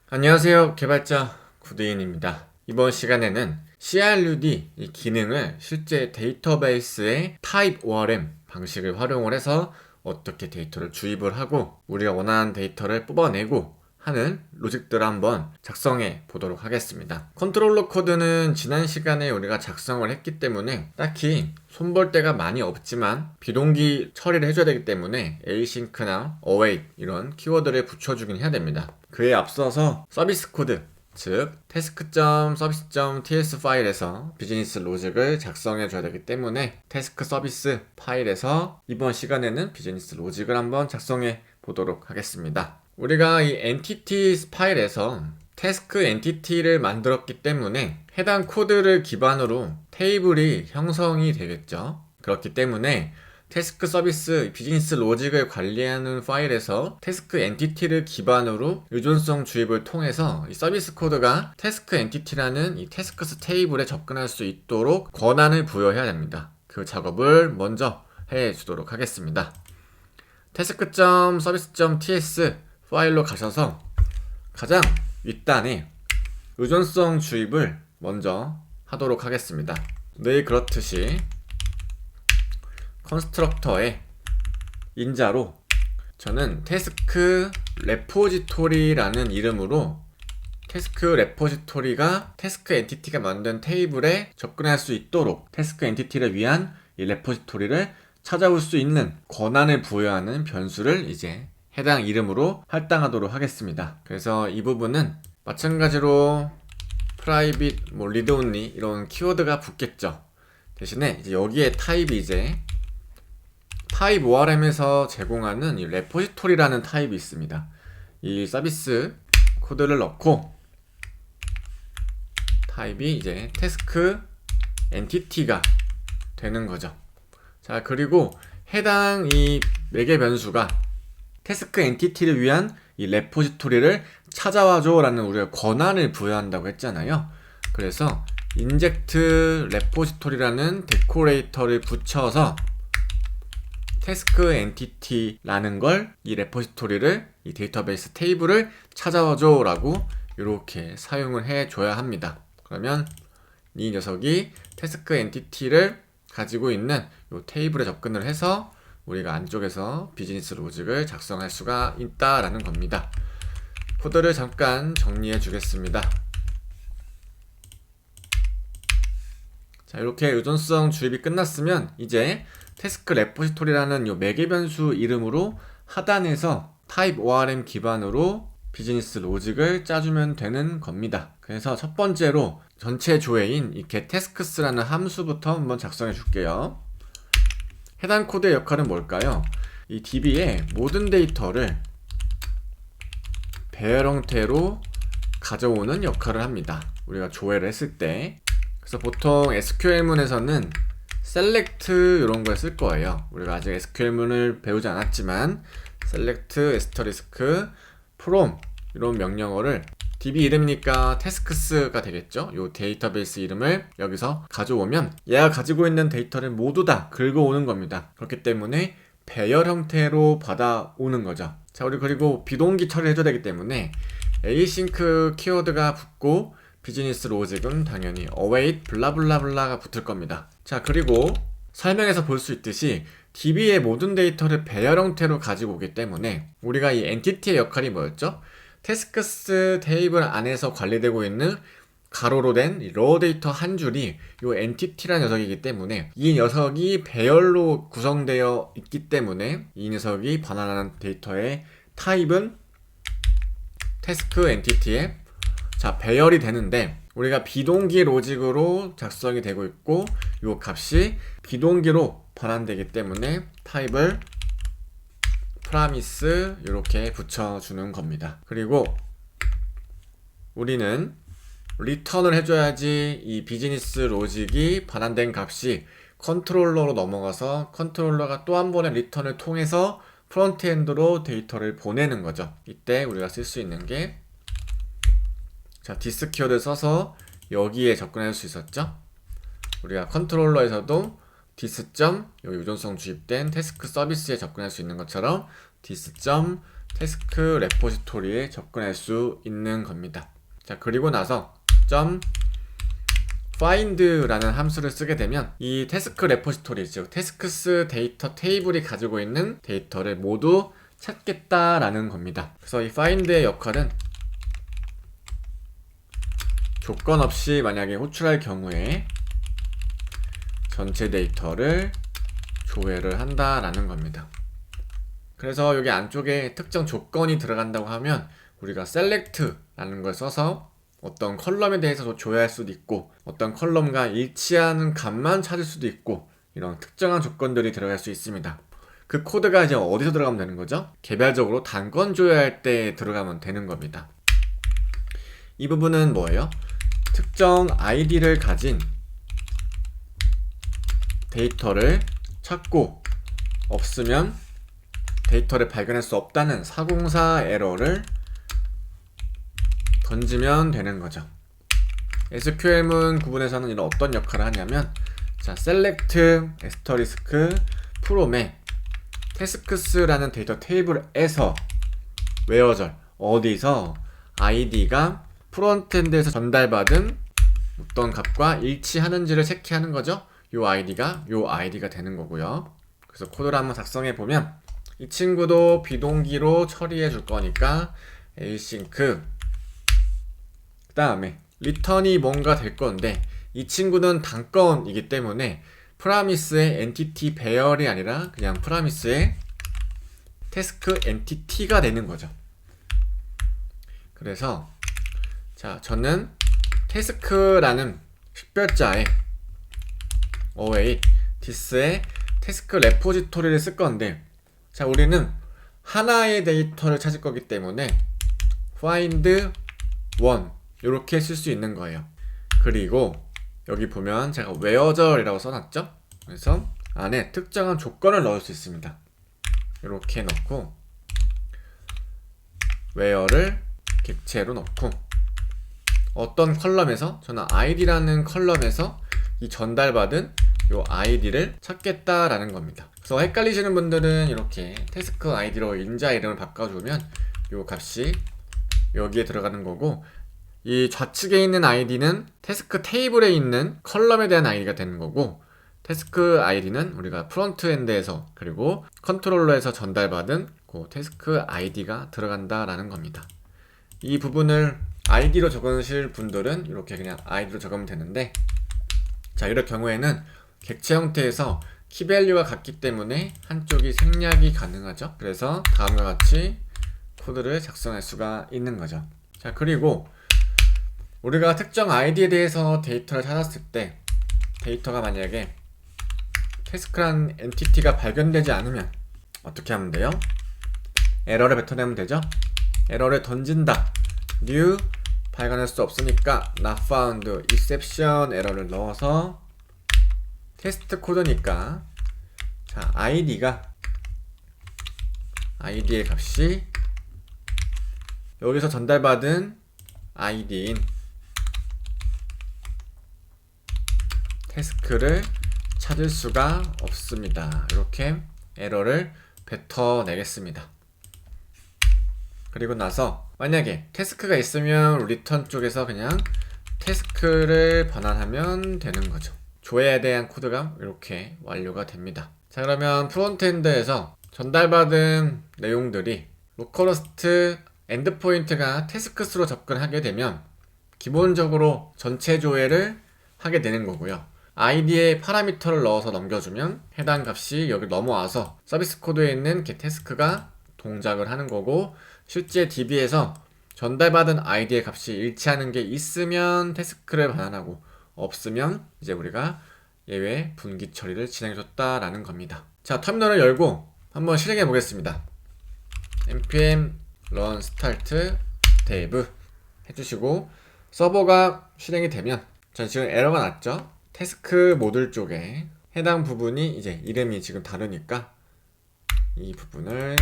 안녕하세요, 개발자 구드인입니다. 이번 시간에는 CRUD 이 기능을 실제 데이터베이스의 타입 ORM 방식을 활용을 해서 어떻게 데이터를 주입을 하고 우리가 원하는 데이터를 뽑아내고 하는 로직들을 한번 작성해 보도록 하겠습니다. 컨트롤러 코드는 지난 시간에 우리가 작성을 했기 때문에 딱히 손볼 데가 많이 없지만 비동기 처리를 해줘야 되기 때문에 async나 await 이런 키워드를 붙여주긴 해야 됩니다. 그에 앞서서 서비스 코드, 즉 task.service.ts 파일에서 비즈니스 로직을 작성해 줘야 되기 때문에 태스크 서비스 파일에서 이번 시간에는 비즈니스 로직을 한번 작성해 보도록 하겠습니다. 우리가 이 엔티티 파일에서 태스크 엔티티를 만들었기 때문에 해당 코드를 기반으로 테이블이 형성이 되겠죠. 그렇기 때문에 태스크 서비스 비즈니스 로직을 관리하는 파일에서 태스크 엔티티를 기반으로 의존성 주입을 통해서 이 서비스 코드가 태스크 엔티티라는 이 태스크스 테이블에 접근할 수 있도록 권한을 부여해야 됩니다. 그 작업을 먼저 해 주도록 하겠습니다. task.service.ts 파일로 가셔서 가장 윗단에 의존성 주입을 먼저 하도록 하겠습니다. 늘 그렇듯이 컨스트럭터의 인자로 저는 태스크 레포지토리라는 이름으로 태스크 레포지토리가 태스크 엔티티가 만든 테이블에 접근할 수 있도록 태스크 엔티티를 위한 이 레포지토리를 찾아올 수 있는 권한을 부여하는 변수를 이제 해당 이름으로 할당하도록 하겠습니다. 그래서 이 부분은 마찬가지로 private, read only 이런 키워드가 붙겠죠. 대신에 이제 여기에 타입이 이제 타입 ORM에서 제공하는 이 레포지토리라는 타입이 있습니다. 이 서비스 코드를 넣고 타입이 이제 태스크 엔티티가 되는 거죠. 자, 그리고 해당 이 매개 변수가 태스크 엔티티를 위한 이 레포지토리를 찾아와줘 라는 우리가 권한을 부여한다고 했잖아요. 그래서 인젝트 레포지토리라는 데코레이터를 붙여서 태스크 엔티티라는 걸 이 레포지토리를 이 데이터베이스 테이블을 찾아와줘 라고 이렇게 사용을 해줘야 합니다. 그러면 이 녀석이 태스크 엔티티를 가지고 있는 이 테이블에 접근을 해서 우리가 안쪽에서 비즈니스 로직을 작성할 수가 있다라는 겁니다. 코드를 잠깐 정리해 주겠습니다. 자, 이렇게 의존성 주입이 끝났으면 이제 태스크 레포지토리라는 이 매개 변수 이름으로 하단에서 타입 ORM 기반으로 비즈니스 로직을 짜주면 되는 겁니다. 그래서 첫 번째로 전체 조회인 이 getTasks라는 함수부터 한번 작성해 줄게요. 해당 코드의 역할은 뭘까요? 이 DB의 모든 데이터를 배열 형태로 가져오는 역할을 합니다. 우리가 조회를 했을 때. 그래서 보통 SQL문에서는 select 이런 걸 쓸 거예요. 우리가 아직 SQL문을 배우지 않았지만 select, asterisk, from 이런 명령어를 DB 이름이니까 tasks가 되겠죠. 이 데이터베이스 이름을 여기서 가져오면 얘가 가지고 있는 데이터를 모두 다 긁어오는 겁니다. 그렇기 때문에 배열 형태로 받아오는 거죠. 자, 우리 그리고 비동기 처리를 해줘야 되기 때문에 async 키워드가 붙고 비즈니스 로직은 당연히 await 블라블라블라가 붙을 겁니다. 자, 그리고 설명에서 볼 수 있듯이 DB의 모든 데이터를 배열 형태로 가지고 오기 때문에 우리가 이 엔티티의 역할이 뭐였죠? 태스크스 테이블 안에서 관리되고 있는 가로로 된 raw 데이터 한 줄이 이 엔티티라는 녀석이기 때문에 이 녀석이 배열로 구성되어 있기 때문에 이 녀석이 반환하는 데이터의 타입은 태스크 엔티티의 자 배열이 되는데 우리가 비동기 로직으로 작성이 되고 있고 이 값이 비동기로 반환되기 때문에 타입을 promise 이렇게 붙여주는 겁니다. 그리고 우리는 리턴을 해줘야지 이 비즈니스 로직이 반환된 값이 컨트롤러로 넘어가서 컨트롤러가 또 한 번의 리턴을 통해서 프론트엔드로 데이터를 보내는 거죠. 이때 우리가 쓸 수 있는 게 자, 디스 키워드 써서 여기에 접근할 수 있었죠. 우리가 컨트롤러에서도 this. 여기 유전성 주입된 태스크 서비스에 접근할 수 있는 것처럼 this. 태스크 레포지토리에 접근할 수 있는 겁니다. 자, 그리고 나서 find라는 함수를 쓰게 되면 이 태스크 레포지토리, 즉 태스크스 데이터 테이블이 가지고 있는 데이터를 모두 찾겠다라는 겁니다. 그래서 이 find의 역할은 조건 없이 만약에 호출할 경우에 전체 데이터를 조회를 한다라는 겁니다. 그래서 여기 안쪽에 특정 조건이 들어간다고 하면 우리가 select라는 걸 써서 어떤 컬럼에 대해서도 조회할 수도 있고 어떤 컬럼과 일치하는 값만 찾을 수도 있고 이런 특정한 조건들이 들어갈 수 있습니다. 그 코드가 이제 어디서 들어가면 되는 거죠? 개별적으로 단건 조회할 때 들어가면 되는 겁니다. 이 부분은 뭐예요? 특정 아이디를 가진 데이터를 찾고 없으면 데이터를 발견할 수 없다는 404 에러를 던지면 되는 거죠. SQL문 구분에서는 이런 어떤 역할을 하냐면 자, select asterisk from에 tasks라는 데이터 테이블에서 where절 어디서 id가 프론트엔드에서 전달받은 어떤 값과 일치하는지를 체크하는 거죠. 요 id가 되는 거고요. 그래서 코드를 한번 작성해 보면 이 친구도 비동기로 처리해 줄 거니까 async 그 다음에 return이 뭔가 될 건데 이 친구는 단건이기 때문에 프라미스의 entity 배열이 아니라 그냥 프라미스의 task entity가 되는 거죠. 그래서 자, 저는 task라는 식별자에 await this의 task repository를 쓸 건데 자, 우리는 하나의 데이터를 찾을 거기 때문에 find one 이렇게 쓸 수 있는 거예요. 그리고 여기 보면 제가 where절이라고 써놨죠? 그래서 안에 특정한 조건을 넣을 수 있습니다. 이렇게 넣고 where를 객체로 넣고 어떤 컬럼에서 저는 id라는 컬럼에서 이 전달받은 요 id를 찾겠다라는 겁니다. 그래서 헷갈리시는 분들은 이렇게 태스크 id로 인자 이름을 바꿔주면 요 값이 여기에 들어가는 거고 이 좌측에 있는 id는 태스크 테이블에 있는 컬럼에 대한 id가 되는 거고 태스크 id는 우리가 프론트엔드에서 그리고 컨트롤러에서 전달받은 그 태스크 id가 들어간다라는 겁니다. 이 부분을 id로 적으실 분들은 이렇게 그냥 id로 적으면 되는데 자, 이럴 경우에는 객체 형태에서 키밸류가 같기 때문에 한쪽이 생략이 가능하죠. 그래서 다음과 같이 코드를 작성할 수가 있는 거죠. 자, 그리고 우리가 특정 id에 대해서 데이터를 찾았을 때 데이터가 만약에 태스크란 엔티티가 발견되지 않으면 어떻게 하면 돼요? 에러를 뱉어내면 되죠? 에러를 던진다. new 발견할 수 없으니까 not found exception 에러를 넣어서 테스트 코드니까 자, id의 값이 여기서 전달받은 id인 태스크를 찾을 수가 없습니다. 이렇게 에러를 뱉어내겠습니다. 그리고 나서 만약에 태스크가 있으면 리턴 쪽에서 그냥 태스크를 변환하면 되는 거죠. 조회에 대한 코드가 이렇게 완료가 됩니다. 자, 그러면 프론트엔드에서 전달받은 내용들이 로컬호스트 엔드포인트가 태스크스로 접근하게 되면 기본적으로 전체 조회를 하게 되는 거고요. id에 파라미터를 넣어서 넘겨주면 해당 값이 여기 넘어와서 서비스 코드에 있는 get 태스크가 동작을 하는 거고 실제 DB에서 전달받은 id의 값이 일치하는 게 있으면 태스크를 반환하고 없으면 이제 우리가 예외 분기 처리를 진행해줬다라는 겁니다. 자, 터미널을 열고 한번 실행해 보겠습니다. npm run start dev 해주시고 서버가 실행이 되면 전 지금 에러가 났죠. 태스크 모듈 쪽에 해당 부분이 이제 이름이 지금 다르니까 이 부분을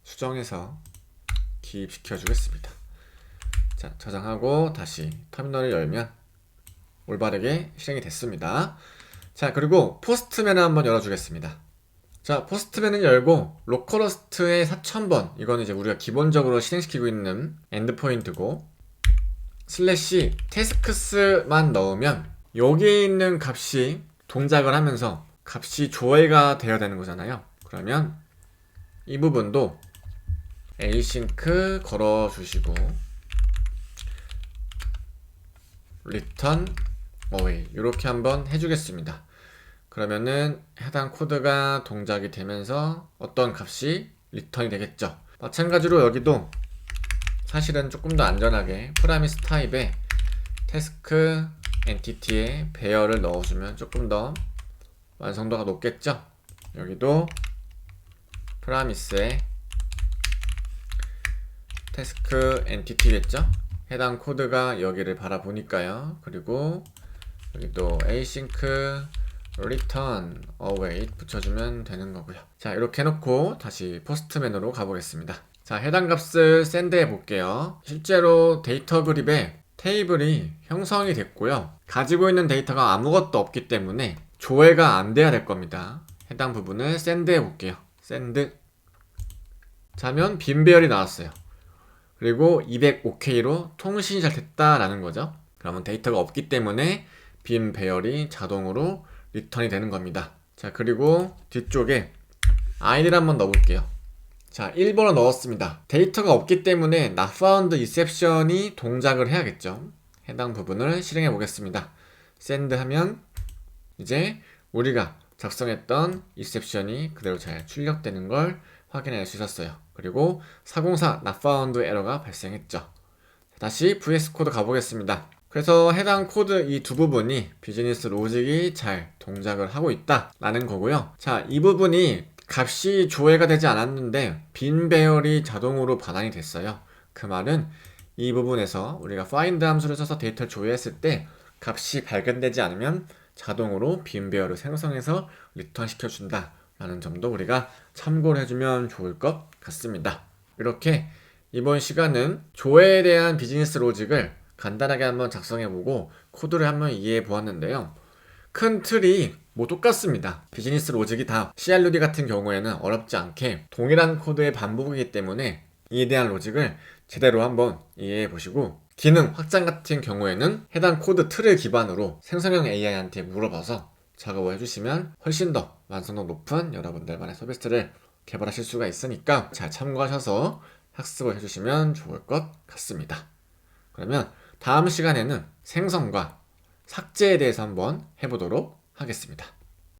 수정해서 기입시켜 주겠습니다. 자, 저장하고 다시 터미널을 열면 올바르게 실행이 됐습니다. 자, 그리고 포스트맨을 한번 열어주겠습니다. 자, 포스트맨을 열고 로컬호스트의 4000번, 이거는 이제 우리가 기본적으로 실행시키고 있는 엔드포인트고, 슬래시 태스크스만 넣으면 여기에 있는 값이 동작을 하면서 값이 조회가 되어야 되는 거잖아요. 그러면 이 부분도 async 걸어주시고 return away 이렇게 한번 해주겠습니다. 그러면은 해당 코드가 동작이 되면서 어떤 값이 리턴이 되겠죠. 마찬가지로 여기도 사실은 조금 더 안전하게 프라미스 타입에 태스크 엔티티에 배열을 넣어주면 조금 더 완성도가 높겠죠. 여기도 프라미스에 태스크 엔티티겠죠. 해당 코드가 여기를 바라보니까요. 그리고 여기도 async return await 붙여주면 되는 거고요. 자, 이렇게 해놓고 다시 포스트맨으로 가보겠습니다. 자, 해당 값을 샌드 해볼게요. 실제로 데이터 그립에 테이블이 형성이 됐고요. 가지고 있는 데이터가 아무것도 없기 때문에 조회가 안 돼야 될 겁니다. 해당 부분을 샌드 해볼게요. 샌드. 자면 빈 배열이 나왔어요. 그리고 205K로 통신이 잘 됐다라는 거죠. 그러면 데이터가 없기 때문에 빈 배열이 자동으로 리턴이 되는 겁니다. 자, 그리고 뒤쪽에 id를 한번 넣어볼게요. 자, 1번을 넣었습니다. 데이터가 없기 때문에 not found exception이 동작을 해야겠죠. 해당 부분을 실행해 보겠습니다. send 하면 이제 우리가 작성했던 exception이 그대로 잘 출력되는 걸 확인할 수 있었어요. 그리고 404 not found 에러가 발생했죠. 다시 VS 코드 가보겠습니다. 그래서 해당 코드 이 두 부분이 비즈니스 로직이 잘 동작을 하고 있다 라는 거고요. 자, 이 부분이 값이 조회가 되지 않았는데 빈 배열이 자동으로 반환이 됐어요. 그 말은 이 부분에서 우리가 find 함수를 써서 데이터를 조회했을 때 값이 발견되지 않으면 자동으로 빈 배열을 생성해서 리턴 시켜준다 라는 점도 우리가 참고를 해주면 좋을 것 같습니다. 이렇게 이번 시간은 조회에 대한 비즈니스 로직을 간단하게 한번 작성해보고 코드를 한번 이해해 보았는데요. 큰 틀이 뭐 똑같습니다. 비즈니스 로직이 다 CRUD 같은 경우에는 어렵지 않게 동일한 코드의 반복이기 때문에 이에 대한 로직을 제대로 한번 이해해 보시고, 기능 확장 같은 경우에는 해당 코드 틀을 기반으로 생성형 AI한테 물어봐서 작업을 해주시면 훨씬 더 완성도 높은 여러분들만의 서비스를 개발하실 수가 있으니까 잘 참고하셔서 학습을 해주시면 좋을 것 같습니다. 그러면 다음 시간에는 생성과 삭제에 대해서 한번 해보도록 하겠습니다.